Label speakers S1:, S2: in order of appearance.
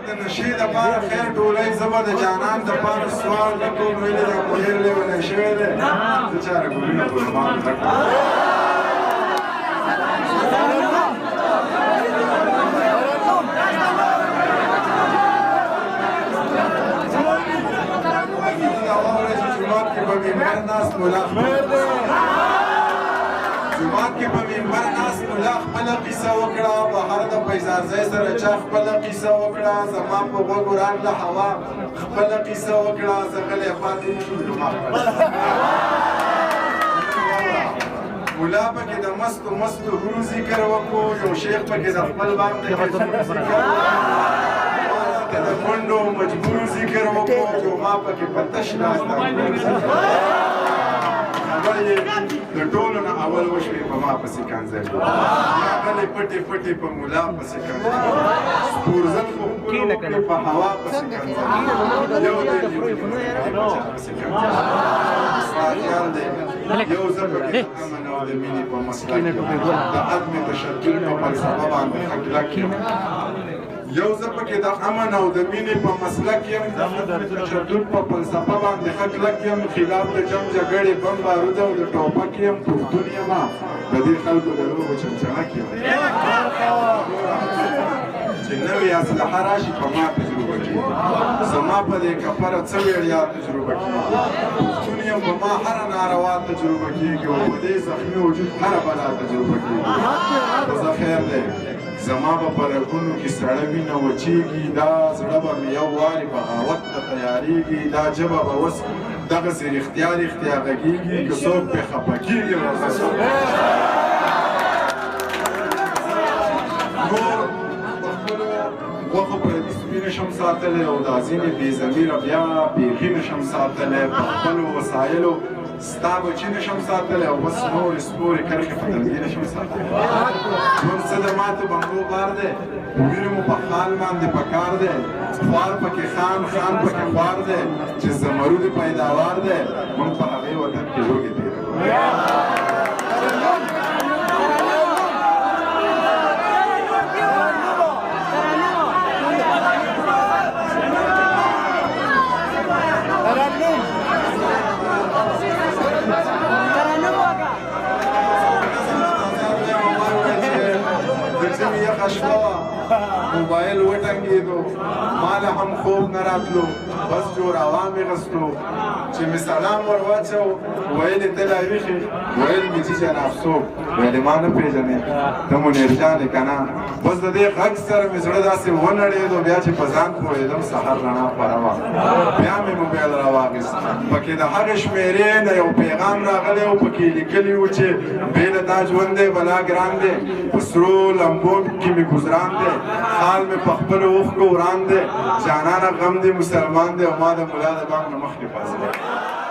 S1: د نشې دپاره خیر ډولۍ زه به د جانان دپاره سوال نه کوم ویلې دا مدیر لیونی شوی دی زه چاره ګلونه په زما زده کړم جومات کې په منبر ناست ملا جومات کې په منبر ناست ملا خپله قیسه وکړه بهر د پیزازۍ سره چا خپله قیسه وکړه زما په غوږ ورانده هوا خپله قیسه وکړه زه غلی پاتې شوم جومات ملا پکې د مستو مستو هرو ذکر وکړو یو شیخ پکې د خپل باغ د کیسو ذکر د منډو مجبور ذکر وکړو چې ما پکې په تش ناسته خبر یې د ټولو نه اول وشوې په ما پسې کنځل راغلې پټې پټې په ملا پسې کنځل سپورزل په خپلو وکړې په هوا پسې کنځل یو دی پسې کنځل ستا خیال دی یو زه پکې د امن او د مینې په مسله کې د عدم تشدد په فلسفه باندې خکلک یم یو زه پکې د امن او د مینې په مسلک یم د عدم تشدد په فلسفه باندې خکلک یم خلاف د جنګ جګړې بم بارود او د ټوپک یم پښتون یم د دې خلکو د لوبو چمچمک یم چې نوې اسلحه راشي په ما تجربه کېږي زما په دې کفره څه ویړیا تجربه کېږي پښتون یم په ما هره ناروا تجربه کېږي او په دې زخمي وجود هره بلا تجربه کېږي زه خیر دی زما به په رګونو کې سړه وینه وچېږي دا زړه به مې یو وارې بغاوت ته تیارېږي دا ژبه به اوس دغسې رښتیا رښتیا غږېږي که څوک پرې خفه کېږي نور په خپلو غوښو پردي سپي نشم ساتلی او دا ځینې بې ضمیره بیا بیخي نشم ساتلی په خپلو وسایلو ستا بچي نشم ساتلی او بس نورې سپورې کرښې په تندي نشم ساتلی نور څه د ماتو بنګو بار دی وینې مو په خال باندې پکار دی خوار پکې خان خان پکې خوار دی چې زمرود پیداوار دی موږ په هغې وطن کې لوږې تېروو موبایل وټنګېدو ما له هم خوب نه راتلو بس جوړاوا مې غستو چې مې سلام ور واچو ویل یې ته لا ویښې ویل مې چې جناب څوک ویل ما نه پېژنې ته منیر جان یې که نه بس د دې غږ سره مې زړه داسې ونړېدو بیا چې په ځان پوهېدم سهار رڼا خوره وه بیا مې موبایل راواخیست پکې د هغې شمېرې نه یو پیغام راغلی و پکې لیکلي و چې بې له تا ژوند دی بلا ګران دی په سرو لمبو کې مې ګزران دی حال مې په خپلو اوښکو وران دی جانانه غم دی مسلمان دی او ما د ملا د بانګ نه مخکې پاڅېدم